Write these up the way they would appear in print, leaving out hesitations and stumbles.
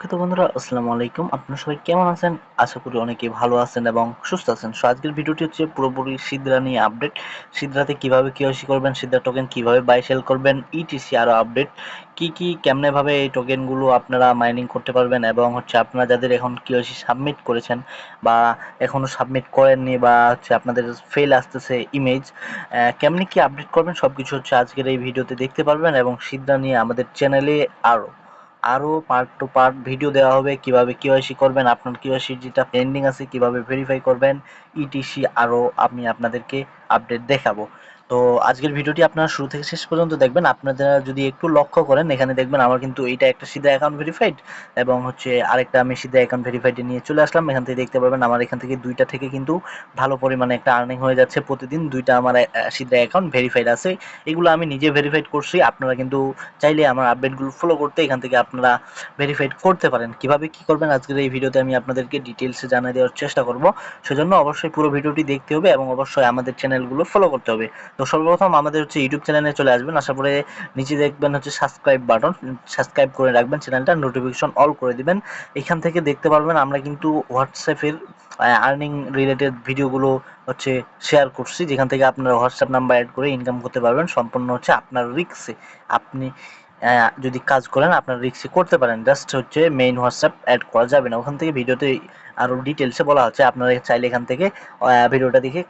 সুপ্রকৃত বন্ধুরা, আসসালামু আলাইকুম। আপনারা সবাই কেমন আছেন? আশা করি অনেকেই ভালো আছেন এবং সুস্থ আছেন। আজকের ভিডিওটি হচ্ছে পুরোপুরি সিদরা নিয়ে আপডেট। সিদরাতে কিভাবে কেওয়াইসি করবেন, সিদরা টোকেন কিভাবে বাই সেল করবেন, ইটিসি আরো আপডেট, কি কেমনে ভাবে এই টোকেনগুলো আপনারা মাইনিং করতে পারবেন এবং হচ্ছে আপনারা যাদের এখন কেওয়াইসি সাবমিট করেছেন বা এখনো সাবমিট করেননি বা হচ্ছে আপনাদের ফেল আসতেছে ইমেজ, কেমনে কি আপডেট করবেন সবকিছু হচ্ছে আজকের এই ভিডিওতে দেখতে পারবেন। এবং সিদরা নিয়ে আমাদের চ্যানেলে আরো আরও পার্ট টু পার্ট ভিডিও দেওয়া হবে, কিভাবে কেওয়াইসি করবেন, আপনার কেওয়াইসি যেটা পেন্ডিং আছে কিভাবে ভেরিফাই করবেন, ইটিসি আরও আমি আপনাদেরকে আপডেট দেখাবো। তো আজকের ভিডিওটি আপনারা শুরু থেকে শেষ পর্যন্ত দেখবেন। আপনারা যদি একটু লক্ষ্য করেন, এখানে দেখবেন আমার কিন্তু এইটা একটা সিধা অ্যাকাউন্ট ভেরিফাইড এবং হচ্ছে আরেকটা আমি সিধা অ্যাকাউন্ট ভেরিফাইডে নিয়ে চলে আসলাম। এখান থেকে দেখতে পাবেন আমার এখান থেকে দুইটা থেকে কিন্তু ভালো পরিমাণে একটা আর্নিং হয়ে যাচ্ছে প্রতিদিন। দুইটা আমার সিধা অ্যাকাউন্ট ভেরিফাইড আছে, এগুলো আমি নিজে ভেরিফাইড করছি। আপনারা কিন্তু চাইলে আমার আপডেটগুলো ফলো করতে এখান থেকে আপনারা ভেরিফাইড করতে পারেন। কিভাবে কি করবেন আজকের এই ভিডিওতে আমি আপনাদেরকে ডিটেলসে জানিয়ে দেওয়ার চেষ্টা করব। সেজন্য অবশ্যই পুরো ভিডিওটি দেখতে হবে এবং অবশ্যই আমাদের চ্যানেলগুলো ফলো করতে হবে। তো সর্বপ্রথম আমাদের হচ্ছে ইউটিউব চ্যানেলে চলে আসবেন। আসার পরে নিচে দেখবেন হচ্ছে সাবস্ক্রাইব বাটন, সাবস্ক্রাইব করে রাখবেন চ্যানেলটা, নোটিফিকেশন অল করে দিবেন। এখান থেকে দেখতে পারবেন আমরা কিন্তু হোয়াটসঅ্যাপের আর্নিং রিলেটেড ভিডিওগুলো হচ্ছে শেয়ার করছি, যেখান থেকে আপনারা হোয়াটসঅ্যাপ নাম্বার অ্যাড করে ইনকাম করতে পারবেন সম্পূর্ণ হচ্ছে আপনার রিস্কে। আপনি যদি কাজ করেন আপনার রিস্কে করতে পারেন, জাস্ট হচ্ছে মেইন হোয়াটসঅ্যাপ অ্যাড করা যাবে না। ওখান থেকে ভিডিওতে আরও ডিটেলসে বলা হচ্ছে, আপনারা চাইলে এখান থেকে ভিডিওটা দেখে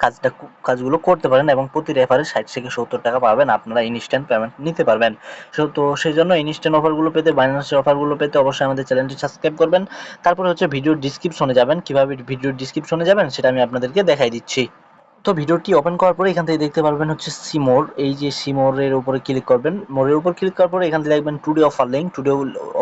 কাজগুলো করতে পারেন এবং প্রতি রেফারে 60 থেকে 70 টাকা পাবেন, আপনারা ইনস্ট্যান্ট পেমেন্ট নিতে পারবেন। তো সেই জন্য ইনস্ট্যান্ট অফারগুলো পেতে, বাইন্যান্সের অফারগুলো পেতে অবশ্যই আমাদের চ্যানেলটি সাবস্ক্রাইব করবেন। তারপরে হচ্ছে ভিডিওর ডিসক্রিপশনে যাবেন। কীভাবে ভিডিওর ডিসক্রিপশনে যাবেন সেটা আমি আপনাদেরকে দেখাই দিচ্ছি। তো ভিডিওটি ওপেন করার পরে এখান থেকে দেখতে পারবেন হচ্ছে সিমোর, এই যে সিমোরের উপরে ক্লিক করবেন। মোরের উপর ক্লিক করার পরে এখান থেকে দেখবেন today offer link, today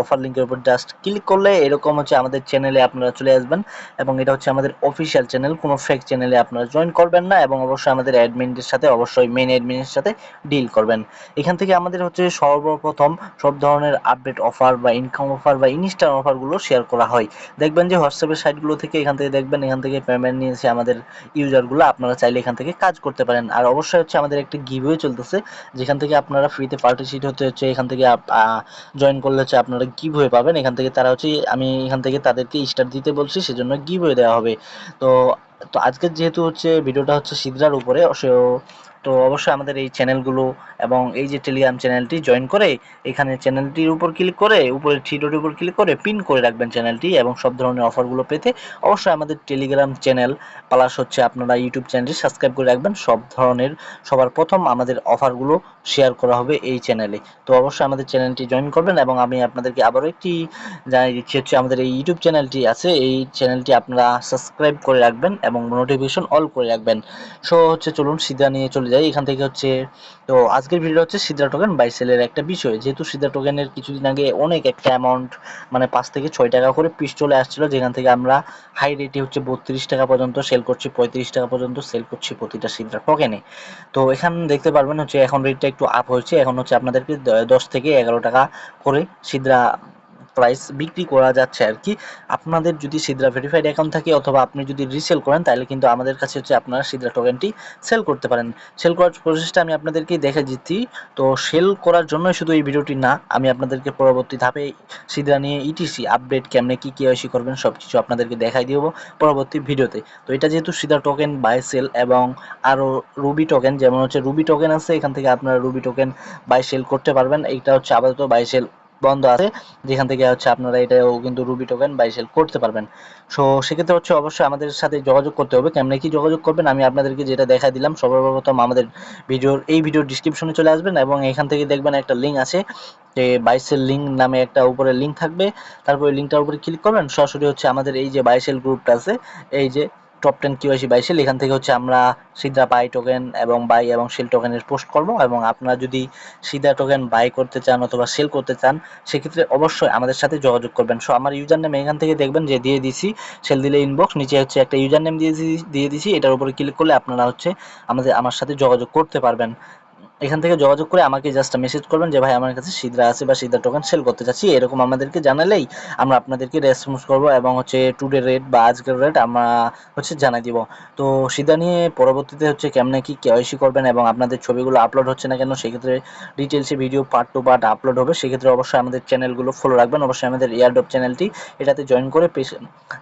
offer লিঙ্কের উপর জাস্ট ক্লিক করলে এরকম হচ্ছে আমাদের চ্যানেলে আপনারা চলে আসবেন এবং এটা হচ্ছে আমাদের অফিসিয়াল চ্যানেল, কোনো ফেক চ্যানেলে আপনারা জয়েন করবেন না এবং অবশ্যই আমাদের অ্যাডমিনদের সাথে, অবশ্যই মেইন অ্যাডমিনের সাথে ডিল করবেন। এখান থেকে আমাদের হচ্ছে সর্বপ্রথম সব ধরনের আপডেট অফার বা ইনকাম অফার বা ইনস্ট্যান্ট অফারগুলো শেয়ার করা হয়। দেখবেন যে হোয়াটসঅ্যাপের সাইটগুলো থেকে এখান থেকে দেখবেন এখান থেকে পেমেন্ট নিয়েছে আমাদের ইউজারগুলো, আপনারা চাইলে এখান থেকে কাজ করতে পারেন। আর অবশ্যই হচ্ছে আমাদের একটা গিভওয়ে চলতেছে, যেখান থেকে আপনারা ফ্রিতে পার্টিসিপেট হতে হচ্ছে এখান থেকে জয়েন করলে হচ্ছে আপনারা গিভওয়ে পাবেন। এখান থেকে তারা হচ্ছে, আমি এখান থেকে তাদেরকে স্টার দিতে বলছি, সেজন্য গিভওয়ে দেওয়া হবে। তো তো আজকের যেহেতু হচ্ছে ভিডিওটা হচ্ছে সিদ্রার উপরে, তো অবশ্যই আমাদের এই চ্যানেলগুলো এবং এই যে টেলিগ্রাম চ্যানেলটি জয়েন করে এখানে চ্যানেলটির উপর ক্লিক করে উপরে থ্রি ডটের উপর ক্লিক করে পিন করে রাখবেন চ্যানেলটি এবং সব ধরনের অফারগুলো পেতে অবশ্যই আমাদের টেলিগ্রাম চ্যানেল প্লাস হচ্ছে আপনারা ইউটিউব চ্যানেলটি সাবস্ক্রাইব করে রাখবেন। সব ধরনের সবার প্রথম আমাদের অফারগুলো শেয়ার করা হবে এই চ্যানেলে। তো অবশ্যই আমাদের চ্যানেলটি জয়েন করবেন এবং আমি আপনাদেরকে আবারও একটি জানিয়ে দিচ্ছি, হচ্ছে আমাদের এই ইউটিউব চ্যানেলটি আছে, এই চ্যানেলটি আপনারা সাবস্ক্রাইব করে রাখবেন এবং নোটিফিকেশন অল করে রাখবেন। সো হচ্ছে চলুন সিধা নিয়ে চলে যাই এখান থেকে হচ্ছে। তো আজকের ভিডিও হচ্ছে সিদ্রা টোকেন বাই সেলের একটা বিষয়, যেহেতু সিদ্রা টোকেনের কিছুদিন আগে অনেক একটা অ্যামাউন্ট মানে 5 থেকে 6 টাকা করে পিস চলে আসছিল, যেখান থেকে আমরা হাই রেটে হচ্ছে 32 টাকা পর্যন্ত সেল করছি, 35 টাকা পর্যন্ত সেল করছি প্রতিটা সিদ্রা টোকেনে। তো এখান দেখতে পারবেন হচ্ছে এখন রেটটা একটু আপ হয়েছে, এখন হচ্ছে আপনাদেরকে 10 থেকে 11 টাকা করে সিদ্রা প্রাইস বিক্রি করা যাচ্ছে আর কি। আপনাদের যদি সিদ্রা ভেরিফাইড অ্যাকাউন্ট থাকে অথবা আপনি যদি রিসেল করেন তাহলে কিন্তু আমাদের কাছে হচ্ছে আপনারা সিদ্রা টোকেনটি সেল করতে পারেন। সেল করার প্রসেসটা আমি আপনাদেরকে দেখে দিচ্ছি। তো সেল করার জন্য শুধু এই ভিডিওটি না, আমি আপনাদেরকে পরবর্তী ধাপে সিদ্রা নিয়ে ইটিসি আপডেট কেমনে কি কেওয়াইসি করবেন সব কিছু আপনাদেরকে দেখাই দিব পরবর্তী ভিডিওতে। তো এটা যেহেতু সিদ্রা টোকেন বাই সেল এবং আরও রুবি টোকেন, যেমন হচ্ছে রুবি টোকেন আছে, এখান থেকে আপনারা রুবি টোকেন বাই সেল করতে পারবেন। এইটা হচ্ছে আপাতত বাই সেল বন্ধ আছে, যেখান থেকে হচ্ছে আপনারা এটাও কিন্তু রুবি টোকেন বাই সেল করতে পারবেন। সো সেক্ষেত্রে হচ্ছে অবশ্যই আমাদের সাথে যোগাযোগ করতে হবে। কেমনে কি যোগাযোগ করবেন আমি আপনাদেরকে যেটা দেখাই দিলাম। সর্বপ্রথম আমাদের ভিডিওর ডিসক্রিপশনে চলে আসবেন এবং এখান থেকে দেখবেন একটা লিঙ্ক আছে, যে বাইসেল লিঙ্ক নামে একটা উপরে লিঙ্ক থাকবে। তারপরে লিঙ্কটার উপরে ক্লিক করবেন, সরাসরি হচ্ছে আমাদের এই যে বাইসেল গ্রুপটা আছে, এই যে টপ 10 কিউআইসি বাই সেল, এখান থেকে হচ্ছে আমরা সিদ্রা বাই টোকেন এবং বাই এবং সেল টোকেনের পোস্ট করব। এবং আপনারা যদি সিদ্রা টোকেন বাই করতে চান অথবা সেল করতে চান সেক্ষেত্রে অবশ্যই আমাদের সাথে যোগাযোগ করবেন। সো আমার ইউজার নেম এখান থেকে দেখবেন যে দিয়ে দিছি, সেল দিলে ইনবক্স, নিচে হচ্ছে একটা ইউজার নেম দিয়ে দিছি, এটার উপরে ক্লিক করলে আপনারা হচ্ছে আমার সাথে যোগাযোগ করতে পারবেন। এখান থেকে যোগাযোগ করে আমাকে জাস্ট মেসেজ করবেন যে ভাই আমার কাছে সিদ্রা আছে বা সিদ্রা টোকেন সেল করতে চাচ্ছি, এরকম আমাদেরকে জানালেই আমরা আপনাদেরকে রেসপন্স করব এবং হচ্ছে টুডে রেট বা আজকের রেট আমরা হচ্ছে জানাই দিব। তো সিদ্রা নিয়ে পরবর্তীতে হচ্ছে কেমনে কি কেওয়াইসি করবেন এবং আপনাদের ছবিগুলো আপলোড হচ্ছে না কেন, সেক্ষেত্রে ডিটেলসে video part two part upload হবে। সেক্ষেত্রে অবশ্যই আমাদের চ্যানেলগুলো ফলো রাখবেন, অবশ্যই আমাদের এয়ারড্রপ চ্যানেলটি এটাতে জয়েন করে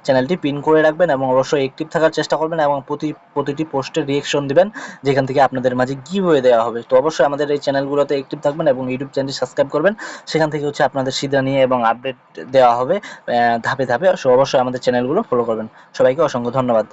চ্যানেলটি পিন করে রাখবেন এবং অবশ্যই অ্যাক্টিভ থাকার চেষ্টা করবেন এবং প্রতিটি পোস্টে রিয়েকশন দিবেন, যেখান থেকে আপনাদের মাঝে গিভওয়ে দেওয়া হবে। তো অবশ্যই আমাদের এই চ্যানেলগুলোতে অ্যাক্টিভ থাকবেন এবং ইউটিউব চ্যানেলটি সাবস্ক্রাইব করবেন, সেখান থেকে হচ্ছে আপনাদের সিধা নিয়ে এবং আপডেট দেওয়া হবে ধাপে ধাপে। অবশ্যই আমাদের চ্যানেলগুলো ফলো করবেন। সবাইকে অসংখ্য ধন্যবাদ।